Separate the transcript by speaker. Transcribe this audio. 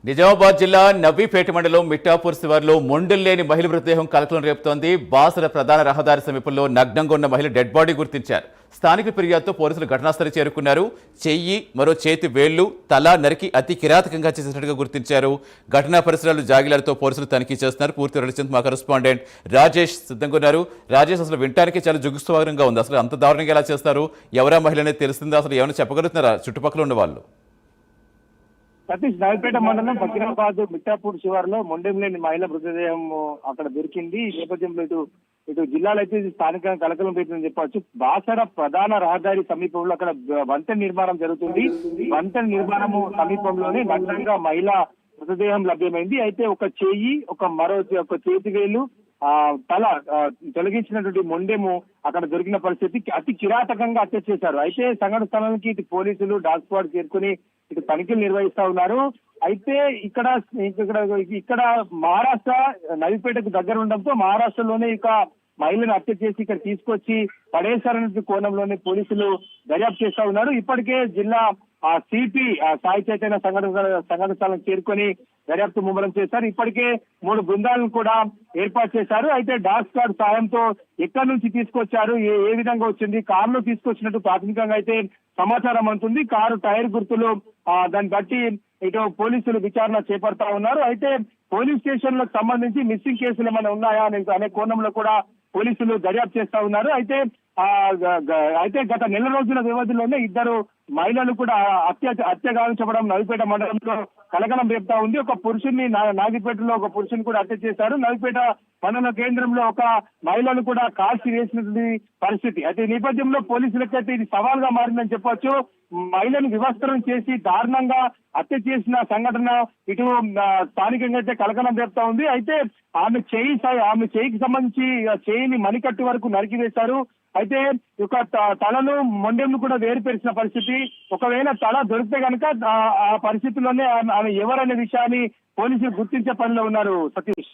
Speaker 1: నిజామాబాద్ జిల్లా నవ్వీపేట మండలం మిట్టాపూర్ శివార్లో మొండెల్లేని మహిళ మృతదేహం కలకలం రేపుతోంది. బాసర ప్రధాన రహదారి సమీపంలో నగ్నంగా ఉన్న మహిళ డెడ్ బాడీ గుర్తించారు. స్థానిక ఫిర్యాదుతో పోలీసులు ఘటనాస్థలి చేరుకున్నారు. చెయ్యి, మరో చేతి వేళ్లు, తల నరికి అతి కిరాతకంగా చేసినట్టుగా గుర్తించారు. ఘటనా పరిసరాలు జాగిలాలతో పోలీసులు తనిఖీ చేస్తున్నారు. పూర్తి వివరించేందుకు మా కరెస్పాండెంట్ రాజేష్ సిద్ధంగా ఉన్నారు. రాజేష్, అసలు వినడానికి చాలా జుగుప్సాకరంగా ఉంది. అసలు అంత దారుణంగా ఎలా చేస్తారు? ఎవరా మహిళ అనేది తెలిసిందా? అసలు ఏమైనా చెప్పగలుగుతున్నారా చుట్టుపక్కల ఉన్న వాళ్ళు?
Speaker 2: సతీష్, నవిపేట మండలం ఫకీరాబాద్ మిట్టాపూర్ శివారులో మొండెంలేని మహిళ మృతదేహం అక్కడ దొరికింది. ఈ నేపథ్యంలో ఇటు జిల్లాలో అయితే స్థానికంగా కలకలం రేపుతుందని చెప్పవచ్చు. బాసర ప్రధాన రహదారి సమీపంలో అక్కడ వంతెన నిర్మాణం జరుగుతుంది. వంతెన నిర్మాణము సమీపంలోనే నగ్నంగా మహిళ మృతదేహం లభ్యమైంది. అయితే ఒక చెయ్యి, ఒక చేతి వేలు, తల తొలగించినటువంటి మొండెము అక్కడ దొరికిన పరిస్థితి. అతి కిరాతకంగా హత్య చేశారు. అయితే సంఘటన స్థలానికి ఇటు పోలీసులు డాగ్ స్క్వాడ్ చేరుకుని ఇటు తనిఖీలు నిర్వహిస్తా ఉన్నారు. అయితే ఇక్కడ మహారాష్ట్ర నవిపేటకు దగ్గర ఉండడంతో మహారాష్ట్రలోనే ఇక మహిళను హత్య చేసి ఇక్కడ తీసుకొచ్చి పడేశారనే కోణంలోనే పోలీసులు దర్యాప్తు చేస్తా ఉన్నారు. ఇప్పటికే జిల్లా సిపి సాయి చైతన్య సంఘటన స్థలం చేరుకొని దర్యాప్తు ముమ్మరం చేశారు. ఇప్పటికే 3 బృందాలను కూడా ఏర్పాటు చేశారు. అయితే డాగ్ స్క్వాడ్ సాయంతో ఎక్కడి నుంచి తీసుకొచ్చారు, ఏ విధంగా వచ్చింది, కారులో తీసుకొచ్చినట్టు ప్రాథమికంగా అయితే సమాచారం అందుతుంది. కారు టైర్ గుర్తులు, దాన్ని బట్టి ఇటు పోలీసులు విచారణ చేపడతా ఉన్నారు. అయితే పోలీస్ స్టేషన్ లకు సంబంధించి మిస్సింగ్ కేసులు ఏమైనా ఉన్నాయా అనే కోణంలో కూడా పోలీసులు దర్యాప్తు చేస్తా ఉన్నారు. అయితే గత నెల రోజుల వ్యవధిలోనే 2 మహిళలు కూడా హత్య గావించబడం నవిపేట మండలంలో కలకలం రేపుతా ఉంది. ఒక పురుషుని నాగిపేటలో ఒక పురుషుని కూడా హత్య చేశారు. నవిపేట మండల కేంద్రంలో ఒక మహిళను కూడా కాల్చి వేసినటువంటి పరిస్థితి. అయితే ఈ నేపథ్యంలో పోలీసులకైతే ఇది సవాల్గా మారిందని చెప్పొచ్చు. మహిళను వివస్త్రం చేసి దారుణంగా హత్య చేసిన సంఘటన ఇటు స్థానికంగా అయితే కలకలం రేపుతా ఉంది. అయితే ఆమె చేయికి సంబంధించి చేయిని మణికట్టు వరకు నరికివేశారు. అయితే ఒక తలను మొండెంను కూడా వేరుపరిచిన పరిస్థితి. ఒకవేళ తల దొరికితే కనుక ఆ పరిస్థితుల్లోనే ఆమె ఎవరనే విషయాన్ని పోలీసులు గుర్తించే పనిలో ఉన్నారు. సతీష్.